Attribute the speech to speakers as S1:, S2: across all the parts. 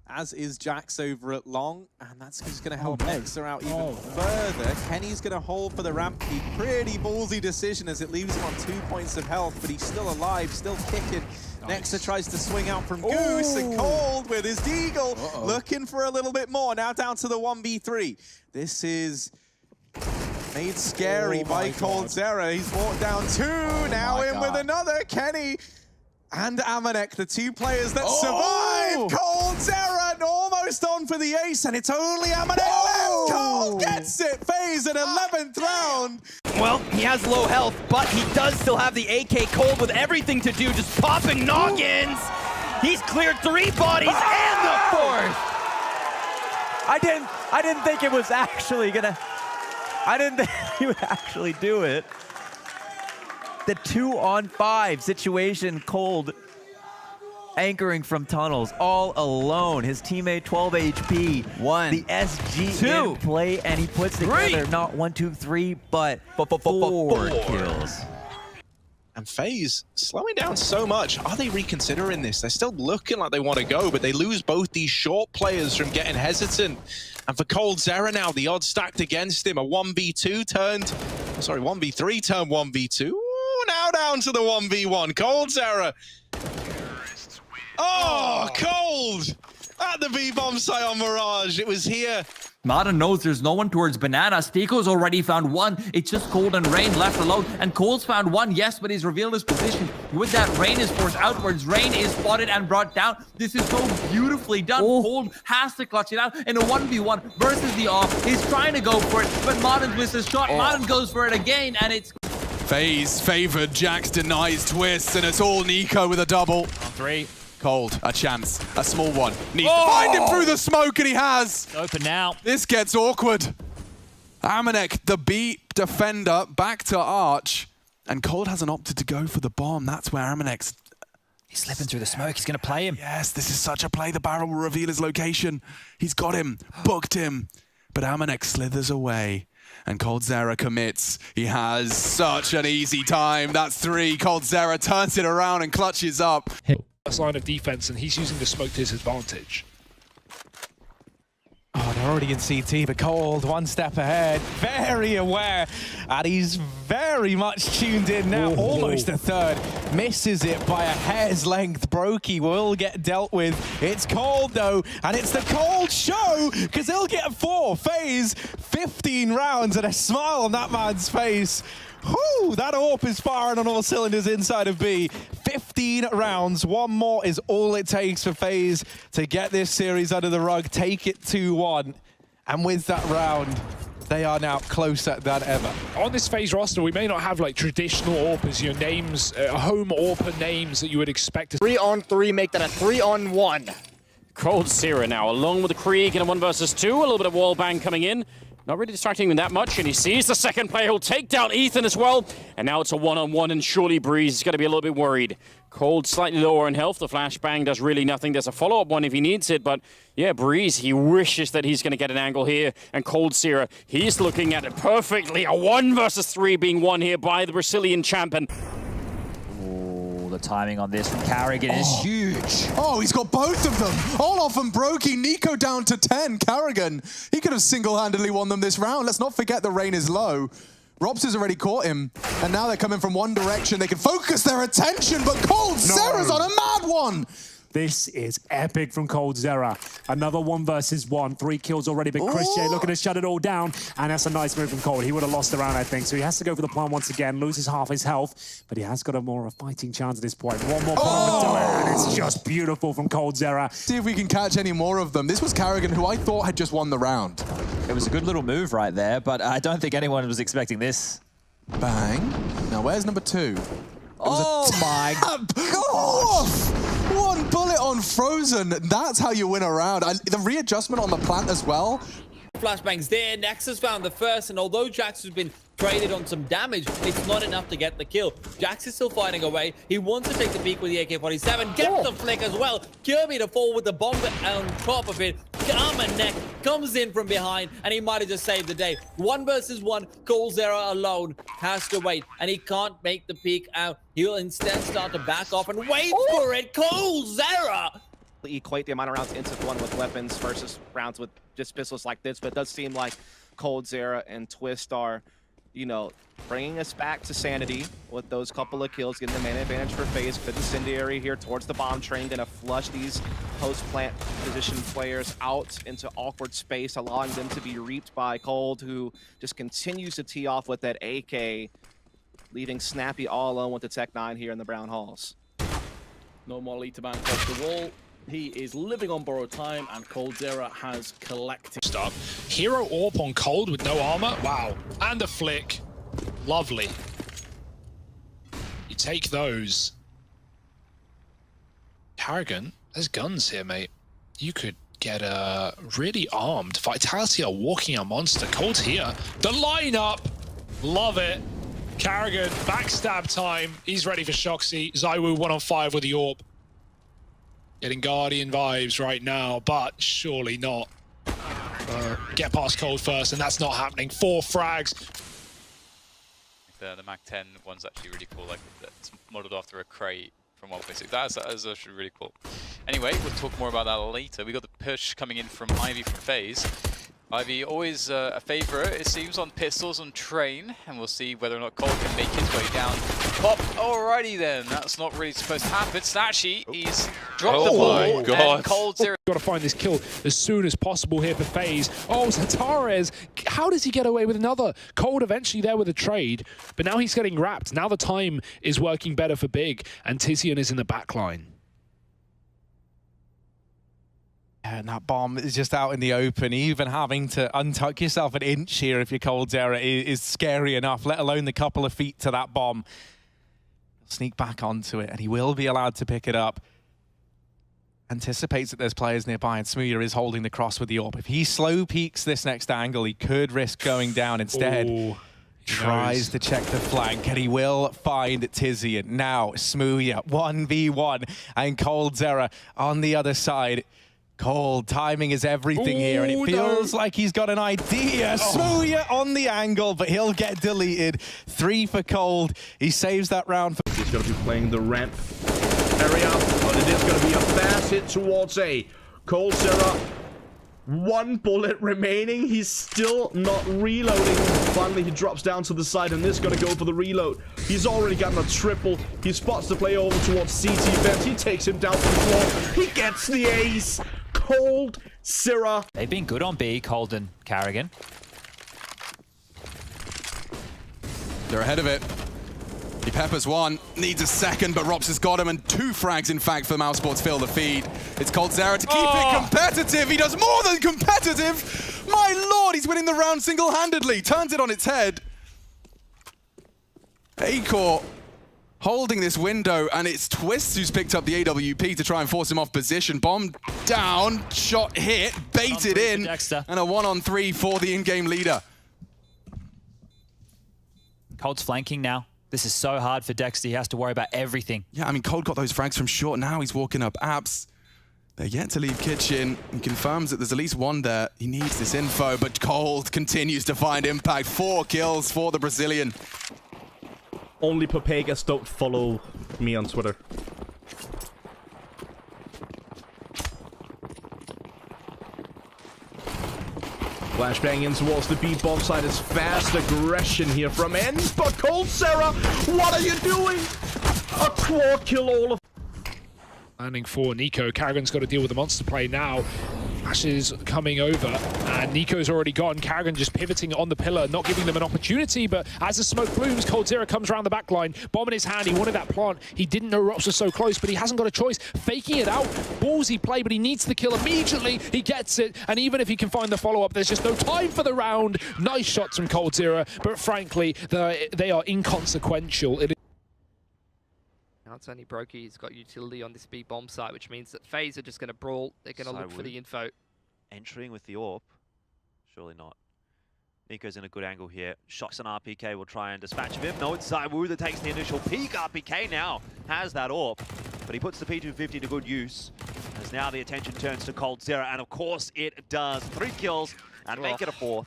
S1: as is Jax over at long, and that's just going to help Nexa out even further. Kenny's going to hold for the ramp peak. Pretty ballsy decision as it leaves him on 2 points of health, but he's still alive, still kicking. Nexa tries to swing out from Goose, and Cold with his Deagle, looking for a little bit more. Now down to the 1v3. This is made scary by Coldzera. He's brought down two, now in with another. Kenny and Amanek, the two players that survive. Coldzera almost on for the ace, and it's only Amanek left. Cold gets it. Faze at 11th round.
S2: Well, he has low health, but he does still have the AK. Cold with everything to do, just popping noggins. He's cleared 3 bodies and the 4th.
S3: I didn't think it was actually gonna. I didn't think he would actually do it. The 2-on-5 situation, Cold anchoring from tunnels all alone. His teammate 12 HP. The SG in play, and he puts together not 1, 2, 3, but 4 kills.
S4: And Faze slowing down so much. Are they reconsidering this? They're still looking like they want to go, but they lose both these short players from getting hesitant. And for Coldzera now, the odds stacked against him. A 1v2 turned, sorry, 1v3 turned 1v2. Now down to the 1v1. Coldzera. Oh, Cold! At the B-bomb site on Mirage. It was here.
S5: Martin knows there's no one towards Banana. Stiko's already found one. It's just Cold and Rain left alone. And Cold's found one, yes, but he's revealed his position. With that, Rain is forced outwards. Rain is spotted and brought down. This is so beautifully done. Cold has to clutch it out in a 1v1 versus the off. He's trying to go for it, but Martin misses shot. Martin goes for it again, and it's...
S6: Faze favored, Jax denies twists, and it's all Nico with a double.
S2: On 3.
S6: Cold, a chance, a small one. Needs to find him through the smoke, and he has.
S2: Open now.
S6: This gets awkward. Amanek, the beat defender, back to Arch. And Cold hasn't opted to go for the bomb. That's where Amanek's...
S2: He's slipping through the smoke. He's going to play him.
S6: Yes, this is such a play. The barrel will reveal his location. He's got him, booked him. But Amanek slithers away. And Coldzera commits. He has such an easy time. That's 3. Coldzera turns it around and clutches up.
S7: First line of defense, and he's using the smoke to his advantage.
S8: Oh, they're already in CT, but Cold one step ahead, very aware, and he's very much tuned in now. Almost a third, misses it by a hair's length. Brokey will get dealt with. It's Cold though, and it's the Cold show, because he'll get 4. Faze, 15 rounds and a smile on that man's face. Whew, that AWP is firing on all cylinders inside of B. 15 rounds, 1 more is all it takes for Faze to get this series under the rug, take it 2-1. And with that round, they are now closer than ever.
S7: On this Faze roster, we may not have like traditional AWPers, your names, home AWPer names that you would expect.
S2: 3-on-3, make that a 3-on-1.
S9: Coldzera now, along with the Krieg in a 1 versus 2. A little bit of wall bang coming in. Not really distracting him that much, and he sees the second player who'll take down Ethan as well. And now it's a 1-on-1, and surely Breeze is going to be a little bit worried. Cold slightly lower in health. The flashbang does really nothing. There's a follow-up one if he needs it, but yeah, Breeze, he wishes that he's going to get an angle here. And Coldzera, he's looking at it perfectly. A 1 versus 3 being won here by the Brazilian champion.
S2: The timing on this from Carrigan is huge.
S6: Oh, he's got both of them. Olaf and Brokey, Nico down to 10. Carrigan, he could have single-handedly won them this round. Let's not forget the Rain is low. Robs has already caught him, and now they're coming from one direction. They can focus their attention, but Coldzera's on a mad one.
S10: This is epic from Coldzera. Another 1 versus 1. 3 kills already, but Chris J looking to shut it all down. And that's a nice move from Cold. He would have lost the round, I think. So he has to go for the plan once again, loses half his health. But he has got a more fighting chance at this point. 1 more bomb to it, and it's just beautiful from Coldzera.
S6: See if we can catch any more of them. This was Carrigan, who I thought had just won the round.
S3: It was a good little move right there, but I don't think anyone was expecting this.
S6: Bang. Now, where's number 2?
S3: Oh my
S6: God! 1 bullet on Frozen. That's how you win a round. The readjustment on the plant as well.
S11: Flashbang's there. Nexus found the first, and although Jax has been traded on some damage, it's not enough to get the kill. Jax is still fighting away. He wants to take the peak with the AK-47. Gets the flick as well. Kirby to fall with the bomb on top of it. Amanek comes in from behind, and he might have just saved the day. 1 versus 1. Coldzera alone has to wait, and he can't make the peak out. He'll instead start to back off and wait for it. Coldzera
S12: equate the amount of rounds into one with weapons versus rounds with just pistols like this, but it does seem like Coldzera and Twist are, you know, bringing us back to sanity with those couple of kills, getting the main advantage for Faze. Good incendiary here towards the bomb train, gonna flush these post-plant position players out into awkward space, allowing them to be reaped by Cold, who just continues to tee off with that AK, leaving Snappy all alone with the Tech 9 here in the Brown Halls.
S13: No more lead to bank off the wall. He is living on borrowed time, and Coldzera has collected.
S7: Stop. Hero AWP on Cold with no armor. Wow. And a flick. Lovely. You take those. Karrigan, there's guns here, mate. You could get a really armed. Vitality are walking a monster. Cold's here. The lineup. Love it. Karrigan, backstab time. He's ready for Shoxy. ZywOo 1-on-5 with the AWP. Getting Guardian vibes right now, but surely not. Get past Cold first, and that's not happening. 4 frags.
S14: The Mac 10 one's actually really cool. Like, it's modeled after a crate from 1.6. That's actually really cool. Anyway, we'll talk more about that later. We got the push coming in from Ivy from Faze. Ivy always a favorite, it seems, on pistols on train, and we'll see whether or not Cold can make his way down. Pop, alrighty then, that's not really supposed to happen. Snatchy, he's dropped the ball,
S7: my God.
S14: and Coldzera.
S7: Got to find this kill as soon as possible here for Faze. Oh, Zatarez, how does he get away with another? Cold eventually there with a trade, but now he's getting wrapped. Now the time is working better for Big, and Tizian is in the back line.
S8: And that bomb is just out in the open. Even having to untuck yourself an inch here if you're Coldzera is scary enough, let alone the couple of feet to that bomb. He'll sneak back onto it, and he will be allowed to pick it up. Anticipates that there's players nearby, and Smooya is holding the cross with the AWP. If he slow peeks this next angle, he could risk going down instead.
S7: Ooh,
S8: tries to check the flank, and he will find Tizian. Now, Smooya, 1v1, and Coldzera on the other side. Cold, timing is everything here, and it feels like he's got an idea. Smooya on the angle, but he'll get deleted. 3 for Cold. He saves that round.
S15: He's going to be playing the ramp area, but it is going to be a fast hit towards A. Coldzera, 1 bullet remaining. He's still not reloading. Finally, he drops down to the side, and this is going to go for the reload. He's already gotten a triple. He spots the play over towards CT vent. He takes him down to the floor. He gets the ace. Coldzera.
S3: They've been good on B, Cold and Karrigan.
S6: They're ahead of it. He peppers 1, needs a second, but Rops has got him, and 2 frags, in fact, for Mousesports fill the feed. It's Coldzera to keep it competitive. He does more than competitive. My lord, he's winning the round single-handedly. Turns it on its head. Acor holding this window, and it's Twist who's picked up the AWP to try and force him off position. Bomb down, shot hit, baited in, and a 1-on-3 for the in-game leader.
S3: Cold's flanking now. This is so hard for Dexter. He has to worry about everything.
S6: Yeah, I mean, Cold got those frags from short. Now he's walking up apps. They're yet to leave kitchen, and confirms that there's at least 1 there. He needs this info, but Cold continues to find impact. 4 kills for the Brazilian.
S15: Only Papegas don't follow me on Twitter. Flashbang in towards the B bomb side is fast aggression here from N, but Coldzera, what are you doing? A claw kill all of.
S7: Landing for Nico. Karrigan's got to deal with the monster play now. Flash is coming over, and Nico's already gone. Karrigan just pivoting on the pillar, not giving them an opportunity, but as the smoke blooms, Coldzera comes around the back line. Bomb in his hand, he wanted that plant. He didn't know Rops was so close, but he hasn't got a choice. Faking it out, ballsy play, but he needs the kill immediately. He gets it, and even if he can find the follow-up, there's just no time for the round. Nice shots from Coldzera, but frankly, they are inconsequential.
S16: Now it's only Brokey. He's got utility on this B bomb site, which means that Faze are just going to brawl. They're going to look for the info.
S17: Entering with the AWP? Surely not. Nico's in a good angle here. Shots an RPK will try and dispatch of him. No, it's ZywOo that takes the initial peek. RPK now has that AWP, but he puts the P250 to good use. As now the attention turns to Coldzera, and of course it does. 3 kills and make it a 4th.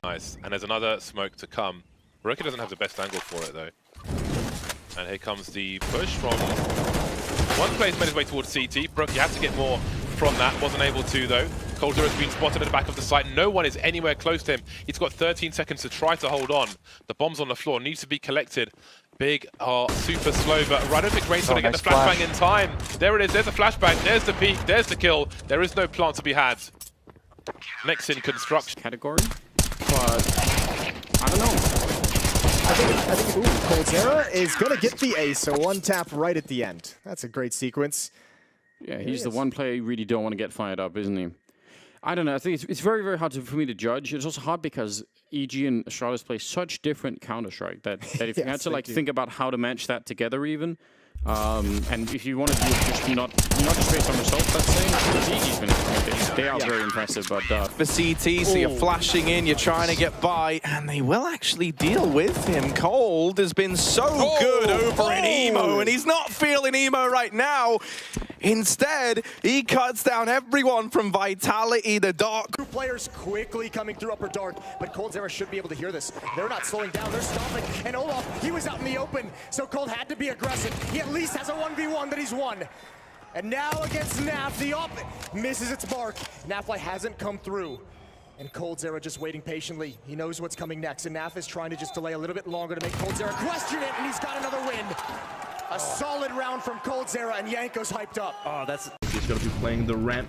S18: Nice, and there's another smoke to come. Roki doesn't have the best angle for it though. And here comes the push from One player's made his way towards CT. Brookie had to get more from that. Wasn't able to, though. Coldzera's been spotted at the back of the site. No one is anywhere close to him. He's got 13 seconds to try to hold on. The bomb's on the floor. Needs to be collected. Big, super slow, but I don't think Rain's going to get the flashbang in time. There it is. There's a flashbang. There's the peak. There's the kill. There is no plant to be had. Next in construction.
S9: Category, but I don't know.
S19: I think Coldzera is going to get the ace, so one tap right at the end. That's a great sequence.
S9: Yeah, he's the one player you really don't want to get fired up, isn't he? I don't know. I think it's very, very hard for me to judge. It's also hard because EG and Astralis play such different Counter-Strike that if you had to like think about how to match that together even, and if you want to do it just not just based on results, let's say, EG's been they are very impressive, but
S4: for CT, so you're flashing in, you're trying to get by, and they will actually deal with him. Cold has been so good over in Emo, and he's not feeling Emo right now. Instead, he cuts down everyone from Vitality, the Dark.
S19: Two players quickly coming through upper dark, but Coldzera should be able to hear this. They're not slowing down, they're stopping. And Olaf, he was out in the open, so Cold had to be aggressive. He at least has a 1v1 that he's won. And now against Naf, the op misses its mark. Nafly hasn't come through. And Coldzera just waiting patiently. He knows what's coming next, and Naf is trying to just delay a little bit longer to make Coldzera question it, and he's got another win. A solid round from Coldzera, and Yanko's hyped up.
S15: Oh, that's... He's going to be playing the ramp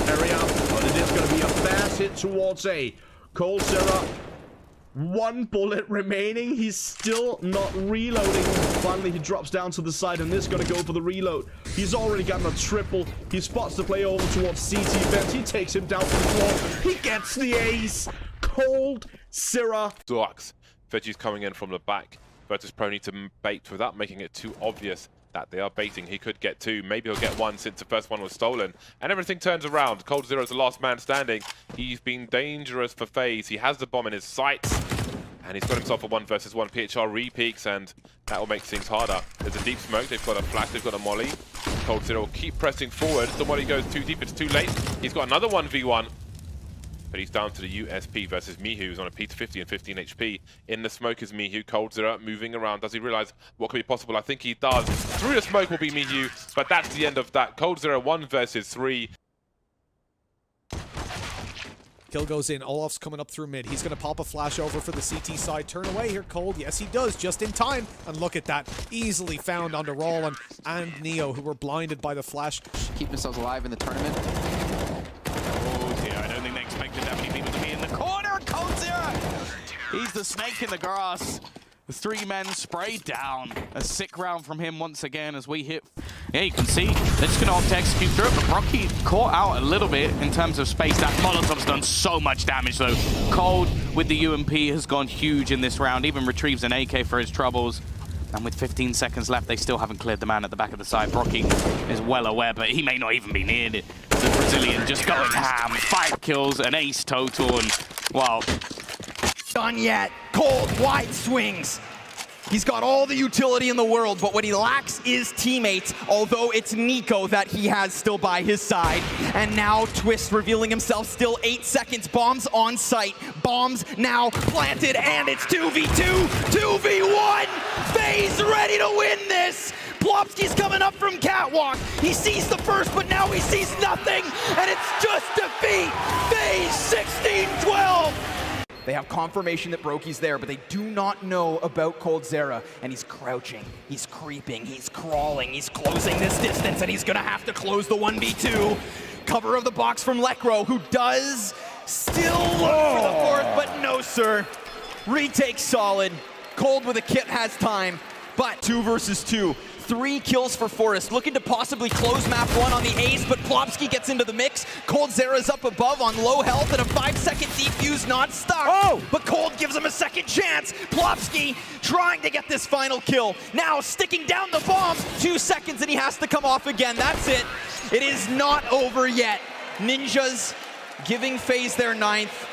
S15: area, but it is going to be a fast hit towards A. Coldzera, one bullet remaining. He's still not reloading. Finally, he drops down to the side, and this is going to go for the reload. He's already gotten a triple. He spots the play over towards CT Vent. He takes him down to the floor. He gets the ace. Coldzera.
S18: Duax. Veggie's coming in from the back. Virtus Pro need to bait without making it too obvious that they are baiting. He could get two, maybe he'll get one since the first one was stolen. And everything turns around. Coldzera is the last man standing. He's been dangerous for Faze. He has the bomb in his sights. And he's got himself a 1 versus 1. PHR re-peaks, and that will make things harder. There's a deep smoke. They've got a flash. They've got a molly. Coldzera will keep pressing forward. The molly goes too deep. It's too late. He's got another 1v1. But he's down to the USP versus Mihu, who's on a P250 and 15 HP. In the smoke is Mihu. Coldzera moving around. Does he realize what could be possible? I think he does. Through the smoke will be Mihu, but that's the end of that. Coldzera 1 versus 3.
S20: Kill goes in. Olaf's coming up through mid. He's going to pop a flash over for the CT side. Turn away here, Cold. Yes, he does, just in time. And look at that. Easily found under Roland and Neo, who were blinded by the flash.
S21: Keep themselves alive in the tournament.
S22: Oh dear, I don't think they expected that many people to be in the corner. Coldzera! He's the snake in the grass. The 3 men sprayed down. A sick round from him once again as we hit. Yeah, you can see they're just going to opt to execute through it, but Rocky caught out a little bit in terms of space. That Molotov's done so much damage though. Cold with the UMP has gone huge in this round, even retrieves an AK for his troubles. And with 15 seconds left, they still haven't cleared the man at the back of the side. Brocky is well aware, but he may not even be near it. The Brazilian just going ham. 5 kills, an ace total, and, well...
S2: Done yet. Cold, wide swings. He's got all the utility in the world, but what he lacks is teammates, although it's Nico that he has still by his side. And now Twist revealing himself, still 8 seconds, bombs on site. Bombs now planted, and it's 2v2, 2v1! Faze ready to win this! Plopsky's coming up from Catwalk. He sees the first, but now he sees nothing, and it's just defeat! Faze 16-12! They have confirmation that Brokey's there, but they do not know about Coldzera. And he's crouching, he's creeping, he's crawling, he's closing this distance, and he's gonna have to close the 1v2. Cover of the box from Lekro, who does still look for the fourth, but no, sir. Retake solid. Cold with a kit has time, but 2 versus 2. 3 kills for Forest, looking to possibly close map 1 on the ace, but Plopsky gets into the mix. Coldzera's up above on low health and a 5-second defuse not stuck. Oh! But Cold gives him a second chance. Plopsky trying to get this final kill. Now sticking down the bombs. 2 seconds and he has to come off again. That's it. It is not over yet. Ninjas giving Faze their 9th.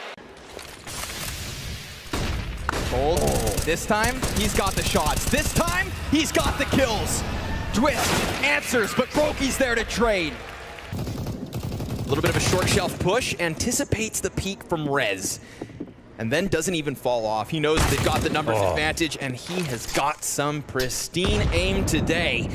S2: Cold. This time, he's got the shots. This time, he's got the kills. Twist answers, but Brokey's there to trade. A little bit of a short shelf push, anticipates the peek from Rez, and then doesn't even fall off. He knows they've got the numbers advantage, and he has got some pristine aim today.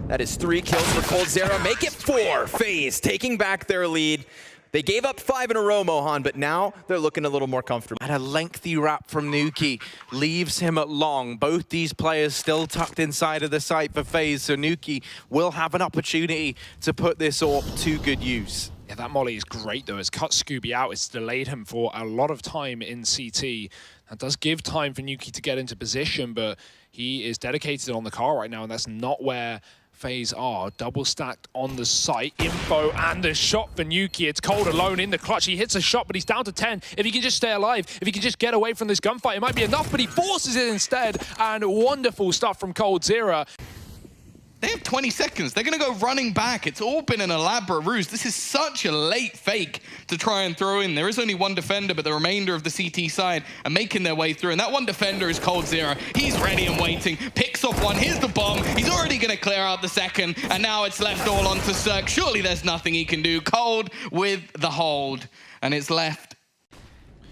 S2: That is 3 kills for Coldzera. Make it 4. Faze taking back their lead. They gave up 5 in a row, Mohan, but now they're looking a little more comfortable.
S8: And a lengthy wrap from Nuki leaves him at long. Both these players still tucked inside of the site for Faze, so Nuki will have an opportunity to put this AWP to good use.
S7: Yeah, that molly is great, though. It's cut Scooby out. It's delayed him for a lot of time in CT. That does give time for Nuki to get into position, but he is dedicated on the car right now, and that's not where Faze are. Double stacked on the site. Info and the shot for Nuki. It's Cold alone in the clutch. He hits a shot, but he's down to 10. If he can just stay alive, if he can just get away from this gunfight, it might be enough, but he forces it instead. And wonderful stuff from Coldzera.
S1: They have 20 seconds. They're going to go running back. It's all been an elaborate ruse. This is such a late fake to try and throw in. There is only one defender, but the remainder of the CT side are making their way through. And that one defender is Coldzera. He's ready and waiting. Picks off one. Here's the bomb. He's already going to clear out the second. And now it's left all onto Cirque. Surely there's nothing he can do. Cold with the hold. And it's left.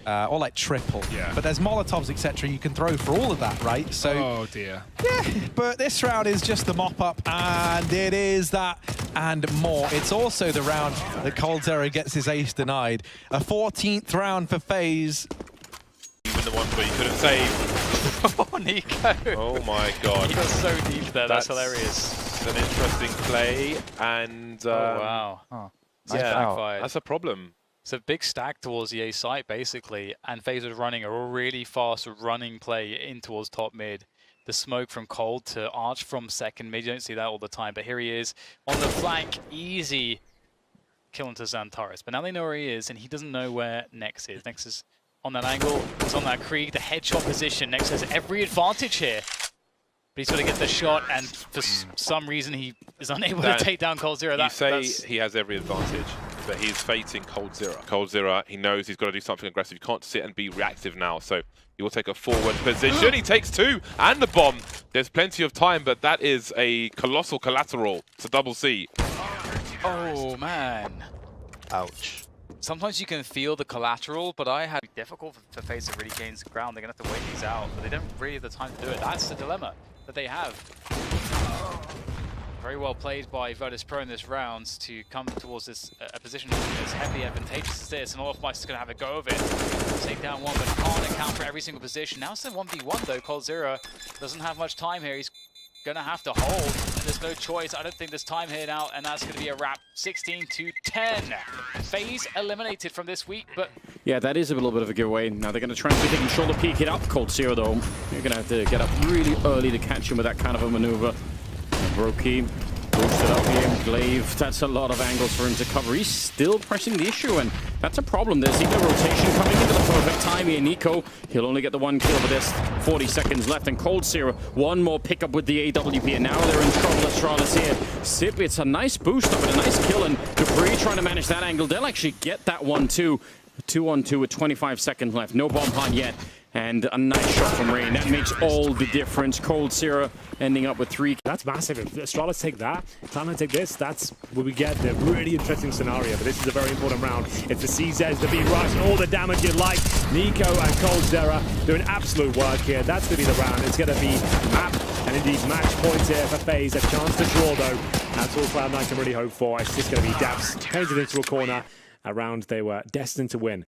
S8: Or like triple. Yeah. But there's Molotovs, etc. you can throw for all of that, right? So,
S7: oh dear.
S8: Yeah, but this round is just the mop-up, and it is that and more. It's also the round that Coldzera gets his ace denied. A 14th round for Faze.
S18: Even the ones where you couldn't save.
S14: Oh, Nico.
S18: Oh my god.
S14: He was so deep there. That's hilarious.
S18: It's an interesting play, and
S14: oh wow. Oh, nice
S18: yeah, that's a problem.
S14: It's a big stack towards the A site, basically, and Faze was running a really fast running play in towards top mid. The smoke from Cold to Arch from second mid. You don't see that all the time, but here he is on the flank. Easy kill into Xantares. But now they know where he is, and he doesn't know where Nex is. Nex is on that angle. He's on that Krieg, the headshot position. Nex has every advantage here. But he's got to get the shot, and for some reason he is unable to take down Coldzera.
S18: You say he has every advantage, but he's facing Coldzera. Coldzera, he knows he's got to do something aggressive. You can't sit and be reactive now, so he will take a forward position. He takes 2, and the bomb. There's plenty of time, but that is a colossal collateral. It's a double C.
S14: Oh, man.
S8: Ouch.
S14: Sometimes you can feel the collateral, but I had difficult for Faze to really gain some ground. They're going to have to wait these out, but they don't really have the time to do it. That's the dilemma that they have. Very well played by Virtus Pro in this round to come towards this a position as heavily advantageous as this, and Olaf Meister's going to have a go of it. Take down one, but can't account for every single position. Now it's a 1v1 though. Coldzera doesn't have much time here. He's going to have to hold, and there's no choice. I don't think there's time here now, and that's going to be a wrap. 16-10. Faze eliminated from this week, but
S9: yeah, that is a little bit of a giveaway. Now they're going to try and see if they can shoulder peek it up. Coldzera though, you're going to have to get up really early to catch him with that kind of a maneuver. Brokey boosted up here. Glaive, that's a lot of angles for him to cover. He's still pressing the issue, and that's a problem. There's even a rotation coming into the perfect time here. Nico, he'll only get the 1 kill, but there's 40 seconds left. And Coldzera, one more pickup with the AWP, and now they're in trouble. Astralis here. Sip, it's a nice boost up and a nice kill, and Dupree trying to manage that angle. They'll actually get that one too. 2-on-2 with 25 seconds left. No bomb hunt yet. And a nice shot from Rain. That makes all the difference. Coldzera ending up with 3.
S10: That's massive. If Astralis take that, Clan take this, that's where we get the really interesting scenario. But this is a very important round. It's the CZs, the B-Rush, and all the damage you like. Nico and Coldzera doing absolute work here. That's going to be the round. It's going to be map and indeed match points here for Faze. A chance to draw, though. That's all Cloud9 can really hope for. It's just going to be Daps painted into a corner. A round they were destined to win.